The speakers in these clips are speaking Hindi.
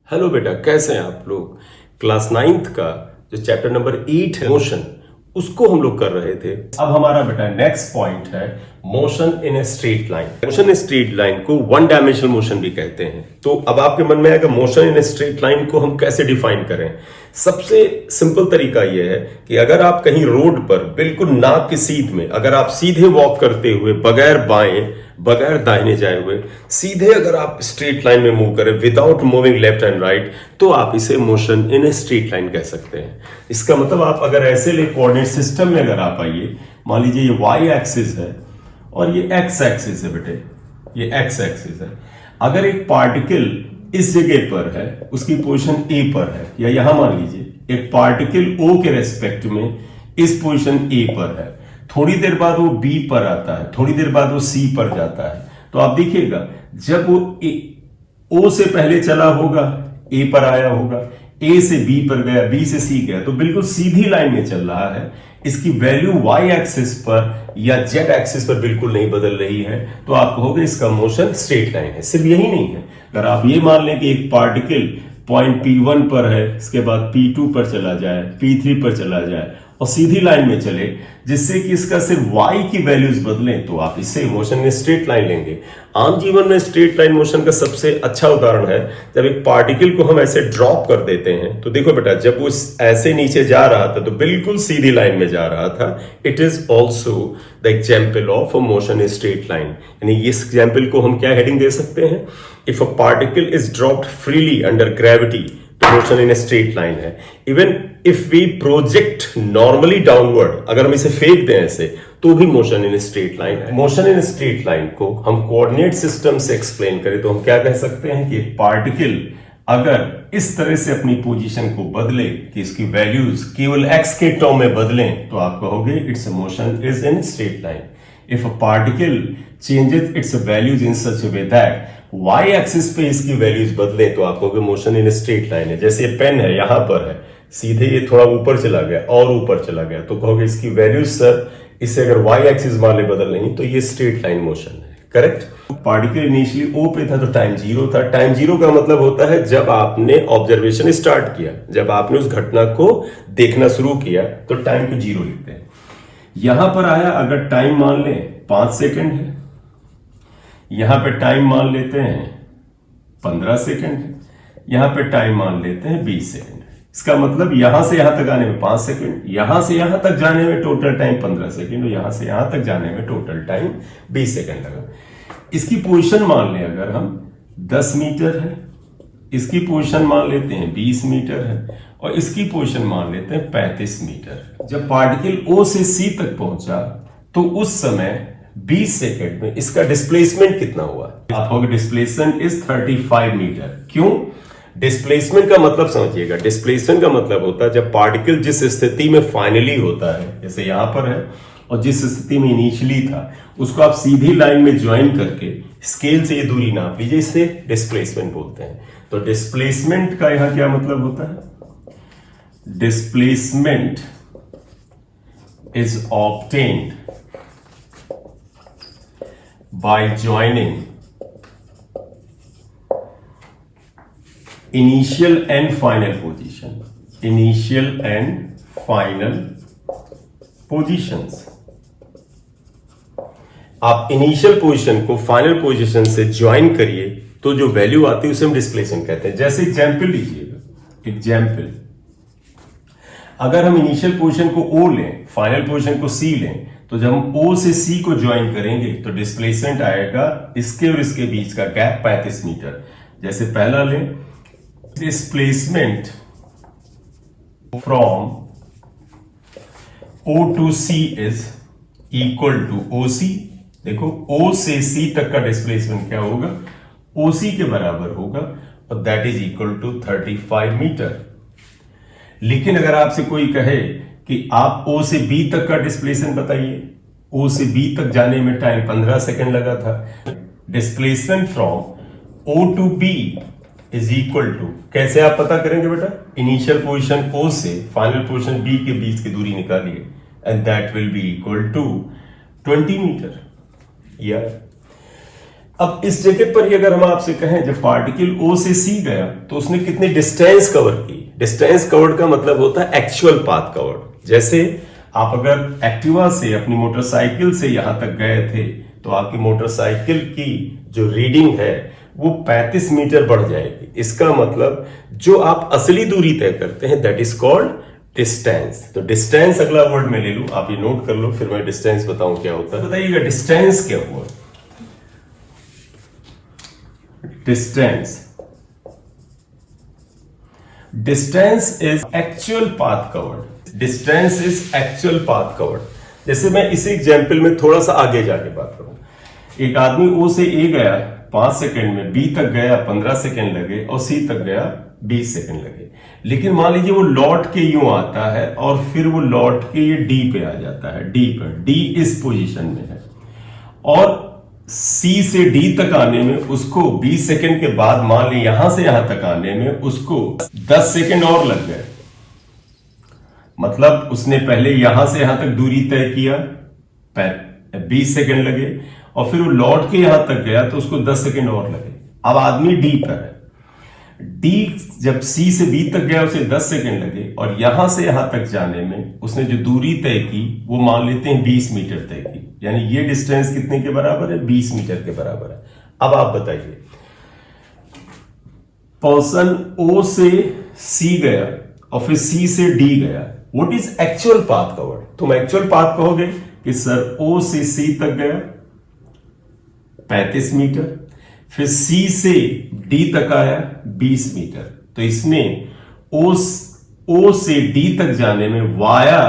हेलो बेटा, कैसे हैं आप लोग। क्लास 9th का जो चैप्टर नंबर 8 है मोशन, उसको हम लोग कर रहे थे। अब हमारा बेटा नेक्स्ट पॉइंट है motion in a straight line. Motion in straight line को वन डायमेंशनल मोशन भी कहते हैं। तो अब आपके मन में आएगा motion in a straight line को हम कैसे डिफाइन करें। सबसे सिंपल तरीका यह है कि अगर आप कहीं रोड पर बिल्कुल नाक की सीध में, अगर आप सीधे वॉक करते हुए बगैर बाएं बगैर दाहिने जाए हुए सीधे अगर आप स्ट्रेट लाइन में मूव करें without moving left and right, तो आप इसे motion in a straight line कह सकते हैं। इसका मतलब आप अगर ऐसे ले कोऑर्डिनेट सिस्टम में अगर आप आइए, मान लीजिए ये वाई एक्सिस है और ये एक्स एक्सिस है बेटे, ये एक्स एक्सिस है। अगर एक पार्टिकल इस जगह पर है, उसकी पोजीशन ए पर है, या यहां मान लीजिए एक पार्टिकल ओ के रेस्पेक्ट में इस पोजीशन ए पर है, थोड़ी देर बाद वो बी पर आता है, थोड़ी देर बाद वो सी पर जाता है, तो आप देखिएगा जब वो ओ से पहले चला होगा ए पर आया होगा, ए से बी पर गया, बी से सी गया, तो बिल्कुल सीधी लाइन में चल रहा है। इसकी वैल्यू वाई एक्सिस पर या जेड एक्सिस पर बिल्कुल नहीं बदल रही है, तो आप कहोगे इसका मोशन स्ट्रेट लाइन है। सिर्फ यही नहीं है, अगर आप ये मान लें कि एक पार्टिकल पॉइंट P1 पर है, इसके बाद P2 पर चला जाए, P3 पर चला जाए और सीधी लाइन में चले, जिससे कि इसका सिर्फ y की वैल्यूज बदलें, तो आप इससे मोशन में स्ट्रेट लाइन लेंगे। आम जीवन में स्ट्रेट लाइन मोशन का सबसे अच्छा उदाहरण है जब एक पार्टिकल को हम ऐसे ड्रॉप कर देते हैं। तो देखो बेटा, जब वो ऐसे नीचे जा रहा था तो बिल्कुल सीधी लाइन में जा रहा था। It is also the example of a motion in straight line. यानी इस एग्जाम्पल को हम क्या हेडिंग दे सकते हैं, if a particle is dropped freely under gravity, motion in straight line है। Even if we project normally downward, अगर हम इसे फेंक दें ऐसे, तो भी मोशन इन स्ट्रेट लाइन है। मोशन इन स्ट्रेट लाइन को हम कोऑर्डिनेट सिस्टम से एक्सप्लेन करें तो हम क्या कह सकते हैं कि पार्टिकल अगर इस तरह से अपनी पोजीशन को बदले कि इसकी वैल्यूज केवल एक्स के टर्म में बदलें, तो आप कहोगे its motion is in straight line. If a particle changes its values in such way that y axis पे इसकी वैल्यूज बदले, तो आप कहोगे मोशन इन स्ट्रेट लाइन है। जैसे ये पेन है, यहां पर है, सीधे ये थोड़ा ऊपर चला गया और ऊपर चला गया, तो कहोगे इसकी वैल्यूज सर इससे अगर वाई एक्सिस वाले बदल नहीं तो ये स्ट्रेट लाइन मोशन है। करेक्ट। पार्टिकल इनिशियली ओ पे था तो टाइम जीरो था। टाइम जीरो का मतलब होता है जब आपने ऑब्जर्वेशन स्टार्ट किया, जब आपने उस घटना को देखना शुरू किया, तो टाइम को जीरो लिखते हैं। यहां पर आया, अगर टाइम मान लें 5 सेकंड है, यहां पे टाइम मान लेते हैं 15 सेकंड है, यहां पे टाइम मान लेते हैं 20 सेकंड। इसका मतलब यहां से यहां तक आने में 5 सेकंड, यहां से यहां तक जाने में टोटल टाइम 15 सेकंड और यहां से यहां तक जाने में टोटल टाइम 20 सेकंड लगा। इसकी पोजीशन मान लें अगर हम 10 मीटर है, इसकी पोजीशन मान लेते हैं 20 मीटर है और इसकी पोजीशन मान लेते हैं 35 मीटर। जब पार्टिकल ओ से सी तक पहुंचा तो उस समय 20 सेकंड में इसका डिस्प्लेसमेंट कितना हुआ। आप कहोगे डिस्प्लेसमेंट इज 35 मीटर। क्यों? डिस्प्लेसमेंट का मतलब समझिएगा। डिस्प्लेसमेंट का मतलब होता है जब पार्टिकल जिस स्थिति में फाइनली होता है, जैसे यहां पर है, और जिस स्थिति में इनिशियली था, उसको आप सीधी लाइन में ज्वाइन करके स्केल से ये दूरी नाप लीजिए, इसे डिस्प्लेसमेंट बोलते हैं। तो डिस्प्लेसमेंट का यहां क्या मतलब होता है, displacement is obtained by joining initial and final position, initial and final positions। आप इनिशियल पोजीशन को फाइनल पोजीशन से ज्वाइन करिए तो जो वैल्यू आती है उसे हम डिस्प्लेसमेंट कहते हैं। जैसे एग्जाम्पल लीजिएगा, एग्जाम्पल अगर हम इनिशियल पोजीशन को O लें, फाइनल पोजीशन को C लें, तो जब हम O से C को ज्वाइन करेंगे तो डिस्प्लेसमेंट आएगा इसके और इसके बीच का गैप 35 मीटर। जैसे पहला लें, displacement from O to C is equal to OC। देखो O से C तक का डिस्प्लेसमेंट क्या होगा, OC के बराबर होगा और that is equal to 35 metre. लेकिन अगर आपसे कोई कहे कि आप O से B तक का डिस्प्लेसमेंट बताइए, O से B तक जाने में टाइम 15 सेकंड लगा था। Displacement from O to B is equal to, कैसे आप पता करेंगे बेटा, इनिशियल पोजीशन O से फाइनल पोजीशन B के बीच की दूरी निकालिए and that will be equal to 20 metre. या अब इस जगह पर ही अगर हम आपसे कहें जब पार्टिकल O से C गया तो उसने कितनी डिस्टेंस कवर की। डिस्टेंस कवर्ड का मतलब होता है एक्चुअल पाथ कवर्ड। जैसे आप अगर एक्टिवा से अपनी मोटरसाइकिल से यहां तक गए थे तो आपकी मोटरसाइकिल की जो रीडिंग है वो 35 मीटर बढ़ जाएगी। इसका मतलब जो आप असली दूरी तय करते हैं दैट इज कॉल्ड डिस्टेंस। तो डिस्टेंस अगला वर्ड में ले लूं, आप ये नोट कर लो, फिर मैं डिस्टेंस बताऊं क्या होता है। बताइएगा डिस्टेंस क्या हुआ। Distance is actual path covered. Distance is actual path covered. जैसे मैं इसी एग्जाम्पल में थोड़ा सा आगे जाके बात करूं, एक आदमी O से A गया 5 सेकंड में, B तक गया 15 सेकंड लगे और C तक गया 20 सेकंड लगे। लेकिन मान लीजिए वो लौट के यूं आता है और फिर वो लौट के ये D पे आ जाता है, D पर, D इस पोजीशन में है और C से D तक आने में उसको 20 सेकंड के बाद मान ली यहां से यहां तक आने में उसको 10 सेकंड और लग गए। मतलब उसने पहले यहां से यहां तक दूरी तय किया, 20 सेकंड लगे और फिर वो लौट के यहां तक गया तो उसको 10 सेकंड और लगे। अब आदमी D पर है, D जब C से B तक गया उसे 10 सेकंड लगे और यहां से यहां तक जाने में उसने जो दूरी तय की वो मान लेते हैं 20 मीटर तय की, यानी ये डिस्टेंस कितने के बराबर है, 20 मीटर के बराबर है। अब आप बताइए, पर्सन O से C गया और फिर C से D गया, what is actual path covered. तुम एक्चुअल पाथ कहोगे कि सर O से C तक गया 35 मीटर, फिर C से D तक आया 20 मीटर। तो इसने O से D तक जाने में वाया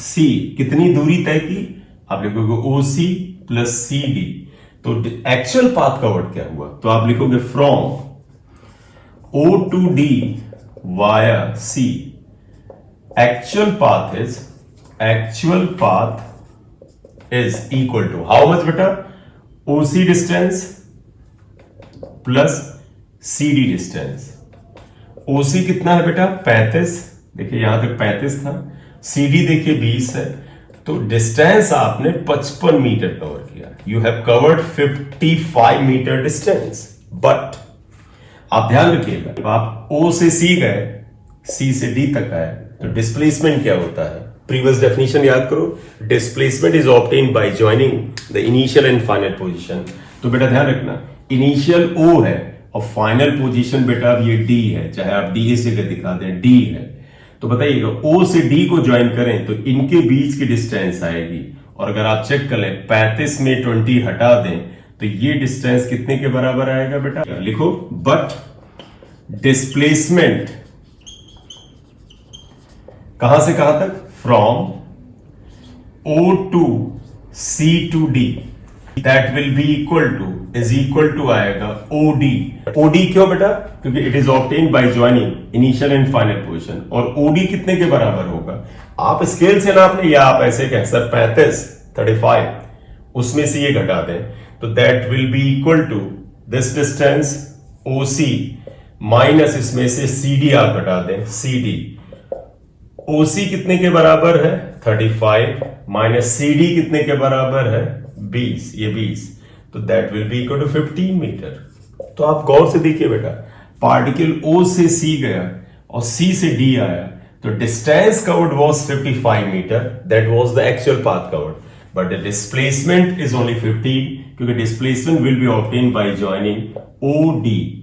C कितनी दूरी तय की, आप लिखोगे OC प्लस CD। तो एक्चुअल पाथ कवर्ड क्या हुआ, तो आप लिखोगे from O to D via C, actual path is equal to how much बेटा, OC distance plus CD distance. OC कितना है बेटा 35, देखिए यहां तक 35 था, CD देखिए 20 है, तो डिस्टेंस आपने 55 मीटर कवर किया। You have covered 55 metre distance. But आप ध्यान रखिएगा, जब आप O से C गए, C से D तक आए तो डिस्प्लेसमेंट क्या होता है, प्रीवियस डेफिनेशन याद करो, displacement is obtained by joining the initial and final position. तो बेटा ध्यान रखना, इनिशियल O है और फाइनल पोजीशन बेटा अब ये D है, चाहे आप D इस जगह दिखा दें, D है। तो बताइएगा O से D को ज्वाइन करें तो इनके बीच की डिस्टेंस आएगी, और अगर आप चेक कर लें 35 में 20 हटा दें तो ये डिस्टेंस कितने के बराबर आएगा बेटा, लिखो, बट डिस्प्लेसमेंट कहां से कहां तक, from O to C to D, that will be equal to आएगा OD। OD क्यों बेटा, क्योंकि it is obtained by joining initial and final position. और OD कितने के बराबर होगा, आप स्केल से नाप लें या आप ऐसे कहें सर 35 उसमें से ये घटा दें, तो that will be equal to this distance OC minus इसमें से CD आप घटा दें, CD। OC कितने के बराबर है 35 माइनस CD कितने के बराबर है 20, ये 20, तो that will be equal to 15 metre. तो आप गौर से देखिए बेटा, पार्टिकल O से C गया और C से D आया, तो distance covered was 55 metre, that was the actual path covered, but the displacement is only 15, क्योंकि displacement will be obtained by joining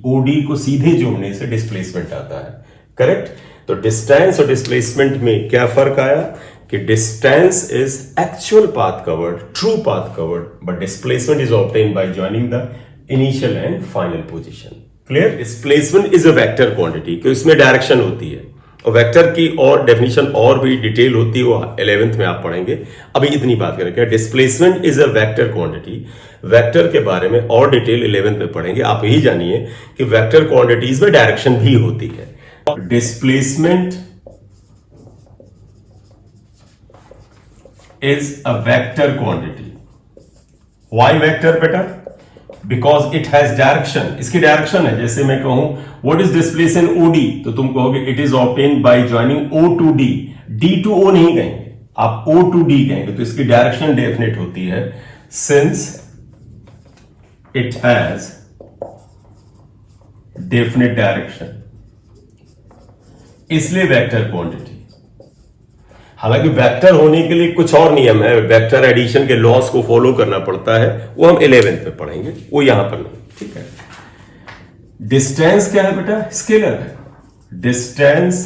OD को सीधे जोड़ने से डिस्प्लेसमेंट आता है, करेक्ट। तो डिस्टेंस और डिस्प्लेसमेंट में क्या फर्क आया कि distance is actual path covered, true path covered, but displacement is obtained by joining the initial and final position. Clear. Displacement is a vector quantity, क्योंकि इसमें डायरेक्शन होती है, और वेक्टर की और डेफिनेशन और भी डिटेल होती है, वो 11th में आप पढ़ेंगे। अभी इतनी बात करें, displacement is a vector quantity. Vector के बारे में और डिटेल 11th में पढ़ेंगे। आप यही जानिए कि वेक्टर क्वांटिटीज में डायरेक्शन भी होती है। Displacement is a vector quantity. Why vector बेटा? Because it has direction. इसकी डायरेक्शन है। जैसे मैं कहूं what is displacement OD, तो तुम कहोगे it is obtained by joining O to D. D to O नहीं कहेंगे, आप O to D कहेंगे, तो इसकी डायरेक्शन डेफिनेट होती है। Since it has definite direction, इसलिए वेक्टर क्वांटिटी। हालांकि वेक्टर होने के लिए कुछ और नियम है, वेक्टर एडिशन के लॉस को फॉलो करना पड़ता है, वो हम 11th में पढ़ेंगे, वो यहां पर नहीं। ठीक है, डिस्टेंस क्या है बेटा? स्केलर है। Distance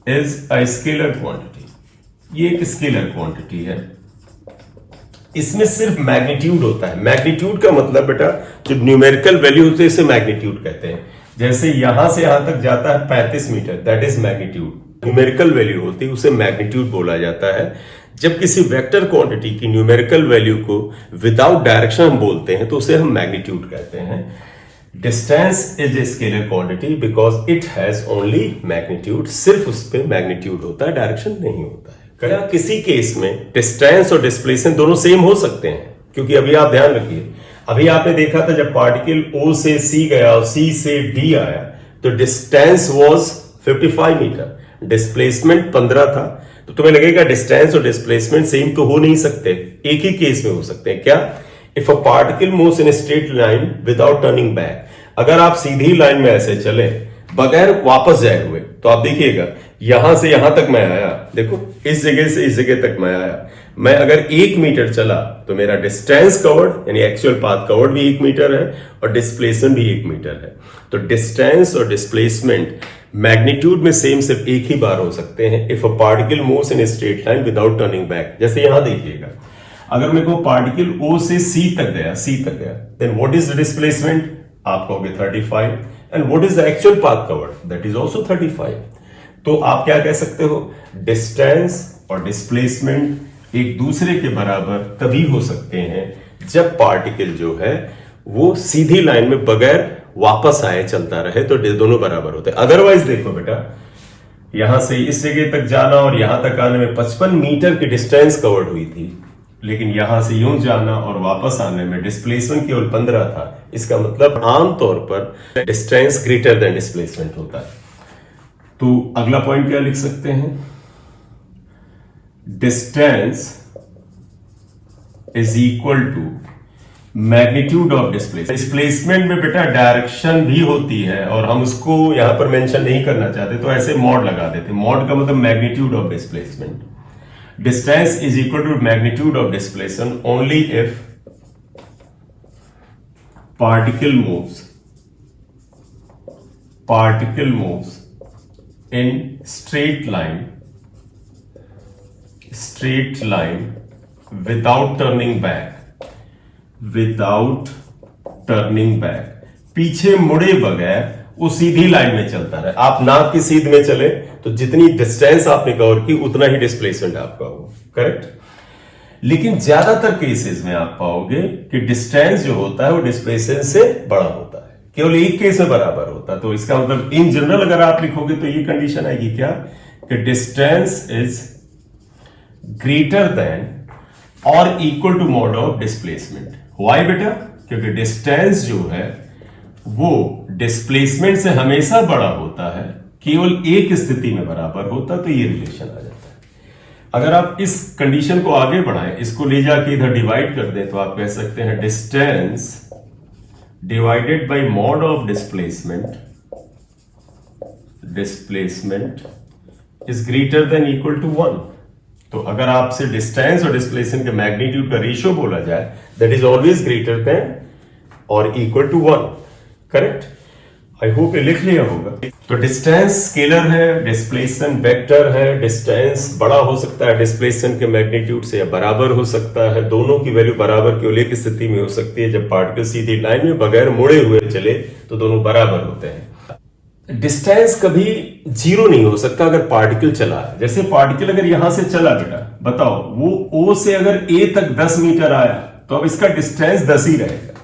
is a scalar quantity, ये एक स्केलर क्वांटिटी है। इसमें सिर्फ मैग्नीट्यूड होता है। मैग्नीट्यूड का मतलब बेटा जो न्यूमेरिकल वैल्यू होते हैं इसे मैग्नीट्यूड कहते हैं। जैसे यहां से यहां तक जाता है 35 metre, that is magnitude. Numerical value होती है उसे मैग्नीट्यूड बोला जाता है। जब किसी वेक्टर क्वांटिटी की न्यूमेरिकल वैल्यू को विदाउट डायरेक्शन हम बोलते हैं तो उसे हम मैग्नीट्यूड कहते हैं। Distance is a scalar quantity because it has only magnitude, सिर्फ उस पर मैग्नीट्यूड होता है, डायरेक्शन नहीं होता है। क्या किसी केस में डिस्टेंस और डिस्प्लेसमेंट दोनों सेम हो सकते हैं? क्योंकि अभी आप ध्यान रखिए, अभी आपने देखा था जब पार्टिकल O से C गया और C से D आया तो डिस्टेंस वाज 55 मीटर, डिस्प्लेसमेंट 15 था। तो तुम्हें लगेगा डिस्टेंस और डिस्प्लेसमेंट सेम तो हो नहीं सकते, एक ही केस में हो सकते हैं। क्या? If a particle moves in straight line without turning back, अगर आप सीधी लाइन में ऐसे चले बगैर वापस जाए हुए तो आप देखिएगा यहां से यहां तक मैं आया, देखो इस जगह से इस जगह तक मैं आया, मैं अगर 1 मीटर चला तो मेरा डिस्टेंस कवर्ड यानी एक्चुअल पाथ कवर्ड भी 1 मीटर है और डिस्प्लेसमेंट भी 1 मीटर है। तो डिस्टेंस और डिस्प्लेसमेंट मैग्नीट्यूड में सेम सिर्फ एक ही बार हो सकते हैं if a particle moves in straight line without turning back. जैसे यहां देखिएगा, अगर मेरे को पार्टिकल O से C तक गया, then what is the displacement? आप कहोगे 35, and what is the actual path covered? That is also 35। तो आप क्या कह सकते हो? डिस्टेंस और डिस्प्लेसमेंट एक दूसरे के बराबर तभी हो सकते हैं जब पार्टिकल जो है वो सीधी लाइन में बगैर वापस आए चलता रहे, तो दोनों बराबर होते हैं। अदरवाइज देखो बेटा, यहां से इस जगह तक जाना और यहां तक आने में 55 मीटर की डिस्टेंस कवर्ड हुई थी, लेकिन यहां से यूं जाना और वापस आने में डिस्प्लेसमेंट केवल 15 था। इसका मतलब आमतौर पर डिस्टेंस ग्रेटर देन डिस्प्लेसमेंट होता है। तो अगला पॉइंट क्या लिख सकते हैं? Distance is equal to magnitude of displacement. Displacement में बेटा डायरेक्शन भी होती है और हम उसको यहां पर मेंशन नहीं करना चाहते तो ऐसे मॉड लगा देते। मॉड का मतलब magnitude of displacement. Distance is equal to magnitude of displacement only if particle moves in straight line without turning back, पीछे मुड़े बगैर वो सीधी लाइन में चलता रहे। आप नाक की सीध में चले तो जितनी डिस्टेंस आपने कवर की उतना ही डिस्प्लेसमेंट आपका हो, करेक्ट। लेकिन ज्यादातर केसेस में आप पाओगे कि डिस्टेंस जो होता है वो डिस्प्लेसमेंट से बड़ा होता है, केवल एक केस में बराबर होता है। तो इसका मतलब इन जनरल अगर आप लिखोगे तो ये कंडीशन आएगी क्या कि डिस्टेंस इज ग्रेटर देन और equal to mod of displacement. Why बेटा? क्योंकि डिस्टेंस जो है वो डिस्प्लेसमेंट से हमेशा बड़ा होता है, केवल एक स्थिति में बराबर होता, तो ये रिलेशन आ जाता है। अगर आप इस कंडीशन को आगे बढ़ाएं, इसको ले जाके इधर डिवाइड कर दें, तो आप कह सकते हैं distance divided by mod of displacement is greater than equal to 1। तो अगर आपसे डिस्टेंस और डिस्प्लेसमेंट के मैग्नीट्यूड का रेशियो बोला जाए, that is always greater than और equal to 1, correct. I hope ये लिख लिया होगा। तो डिस्टेंस स्केलर है, डिस्प्लेसमेंट वेक्टर है। डिस्टेंस बड़ा हो सकता है डिस्प्लेसमेंट के मैग्नीट्यूड से या बराबर हो सकता है। दोनों की वैल्यू बराबर केवल एक स्थिति में हो सकती है, जब पार्टिकल सीधी लाइन में बगैर मुड़े हुए चले तो दोनों बराबर होते हैं। डिस्टेंस कभी जीरो नहीं हो सकता अगर पार्टिकल चला है। जैसे पार्टिकल अगर यहां से चला बेटा, बताओ वो O से अगर A तक 10 मीटर आया तो अब इसका डिस्टेंस 10 ही रहेगा।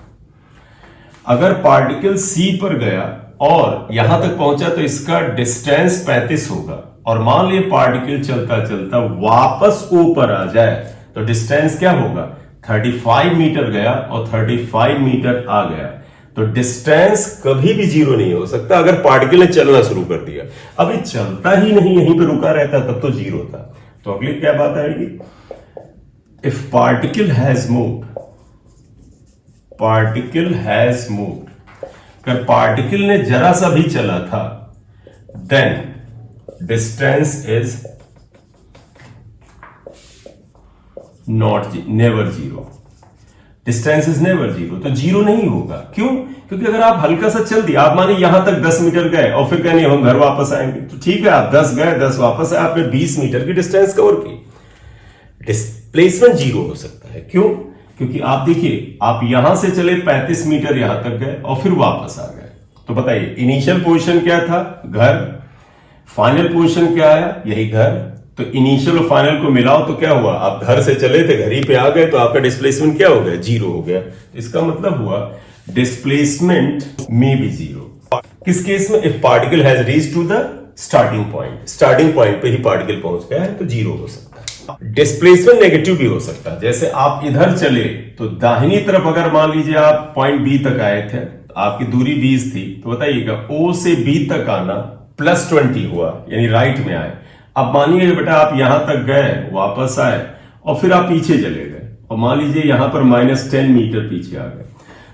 अगर पार्टिकल C पर गया और यहां तक पहुंचा तो इसका डिस्टेंस 35 होगा, और मान लिया पार्टिकल चलता चलता वापस O पर आ जाए तो डिस्टेंस क्या होगा? 35 मीटर गया और 35 मीटर आ गया। तो डिस्टेंस कभी भी जीरो नहीं हो सकता अगर पार्टिकल ने चलना शुरू कर दिया। अभी चलता ही नहीं, यहीं पे रुका रहता, तब तो जीरो था। तो अगली क्या बात आएगी? If particle has moved particle has moved, अगर पार्टिकल ने जरा सा भी चला था, then distance is never zero, distance is never zero, तो जीरो नहीं होगा। क्यों? क्योंकि अगर आप हल्का सा चल दिया, आप माने यहां तक 10 मीटर गए और फिर कहने हम घर वापस आएंगे, तो ठीक है, आप 10 गए 10 वापस आए, आपने 20 मीटर की डिस्टेंस कवर की, डिस्प्लेसमेंट जीरो हो सकता है। क्यों? क्योंकि आप देखिए, आप यहां से चले 35 मीटर यहां तक गए और फिर वापस आ गए, तो बताइए इनिशियल पोजीशन क्या था? घर। फाइनल पोजीशन क्या आया? यही घर। तो इनिशियल और फाइनल को मिलाओ तो क्या हुआ? आप घर से चले थे, घर ही पे आ गए, तो आपका डिस्प्लेसमेंट क्या हो गया? जीरो हो गया। इसका मतलब हुआ डिस्प्लेसमेंट में भी जीरो। किस केस में? If particle has reach to the starting point, starting point पे ही पार्टिकल पहुंच गया है, तो जीरो हो सकता है। डिस्प्लेसमेंट नेगेटिव भी हो सकता है, जैसे आप इधर चले तो दाहिनी तरफ अगर मान लीजिए आप पॉइंट बी तक आए थे, आपकी दूरी 20 थी, तो बताइएगा ओ से बी तक आना +20 हुआ, यानी राइट में आए। अब मानिए बेटा आप यहां तक गए, वापस आए और फिर आप पीछे चले गए और मान लीजिए यहां पर -10 मीटर पीछे आ गए,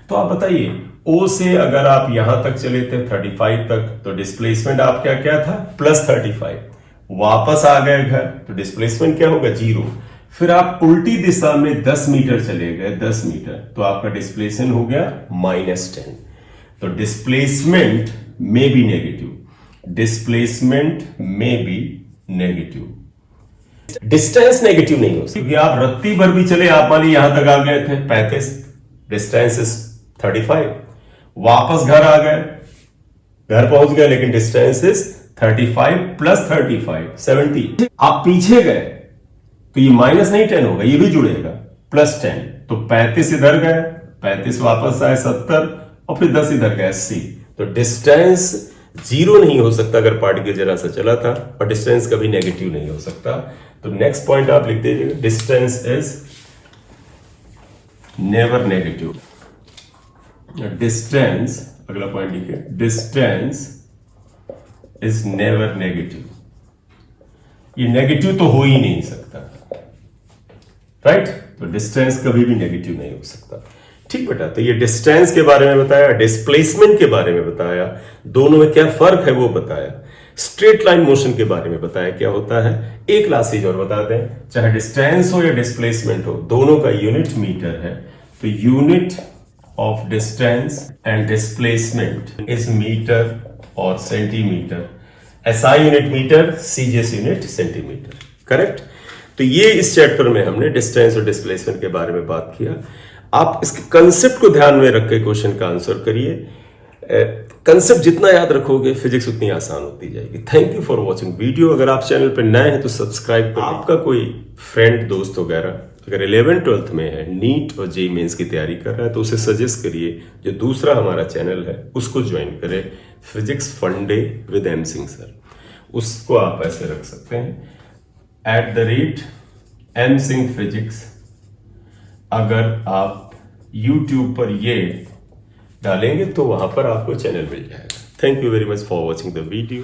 तो आप बताइए ओ से अगर आप यहां तक चले थे 35 तक, तो डिस्प्लेसमेंट आपका क्या था? +35। वापस आ गए घर, तो डिस्प्लेसमेंट क्या होगा? जीरो। फिर आप उल्टी दिशा में 10 मीटर चले गए, 10 मीटर, तो आपका डिस्प्लेसमेंट हो गया -10। तो डिस्प्लेसमेंट में बी नेगेटिव, डिस्प्लेसमेंट में बी नेगेटिव, डिस्टेंस नेगेटिव नहीं हो सकती, क्योंकि आप रत्ती भर भी चले, आप मान लीजिए यहां तक आ गए थे 35, डिस्टेंस इज 35, वापस घर आ गए, घर पहुंच गए, लेकिन डिस्टेंस इज 35 + 35 70। आप पीछे गए तो ये -10 होगा, ये भी जुड़ेगा, +10, तो 35 इधर गए, 35 वापस आए 70 और फिर 10 इधर गए 80, तो डिस्टेंस जीरो नहीं हो सकता अगर पार्टिकल जरा सा चला था, और डिस्टेंस कभी नेगेटिव नहीं हो सकता। तो नेक्स्ट पॉइंट आप लिख दीजिएगा, distance is never negative. Distance, अगला पॉइंट लिखिए, डिस्टेंस इज नेवर नेगेटिव। ये नेगेटिव तो हो ही नहीं सकता, राइट? तो डिस्टेंस कभी भी नेगेटिव नहीं हो सकता। ठीक बेटा, तो ये डिस्टेंस के बारे में बताया, डिस्प्लेसमेंट के बारे में बताया, दोनों में क्या फर्क है वो बताया, स्ट्रेट लाइन मोशन के बारे में बताया क्या होता है। एक लास्ट चीज और बता दें, चाहे डिस्टेंस हो या डिस्प्लेसमेंट हो, दोनों का यूनिट मीटर है, तो unit of distance and displacement is metre और centimetre. SI unit metre, CGS unit centimetre, correct? तो ये इस चैप्टर में हमने डिस्टेंस और डिस्प्लेसमेंट के बारे में बात किया। आप इसके कंसेप्ट को ध्यान में रख के क्वेश्चन का आंसर करिए। कंसेप्ट जितना याद रखोगे, फिजिक्स उतनी आसान होती जाएगी। Thank you for watching video. अगर आप चैनल पर नए हैं तो सब्सक्राइब करें। आपका कोई फ्रेंड, दोस्त वगैरह अगर 11th-12th में है, नीट और JEE मेंस की तैयारी कर रहा है, तो उसे सजेस्ट करिए जो दूसरा हमारा चैनल है उसको ज्वाइन करे, physics fun day with M Singh sir. उसको आप ऐसे रख सकते हैं @M सिंह फिजिक्स। अगर आप YouTube पर ये डालेंगे तो वहां पर आपको चैनल मिल जाएगा। Thank you very much for watching the video.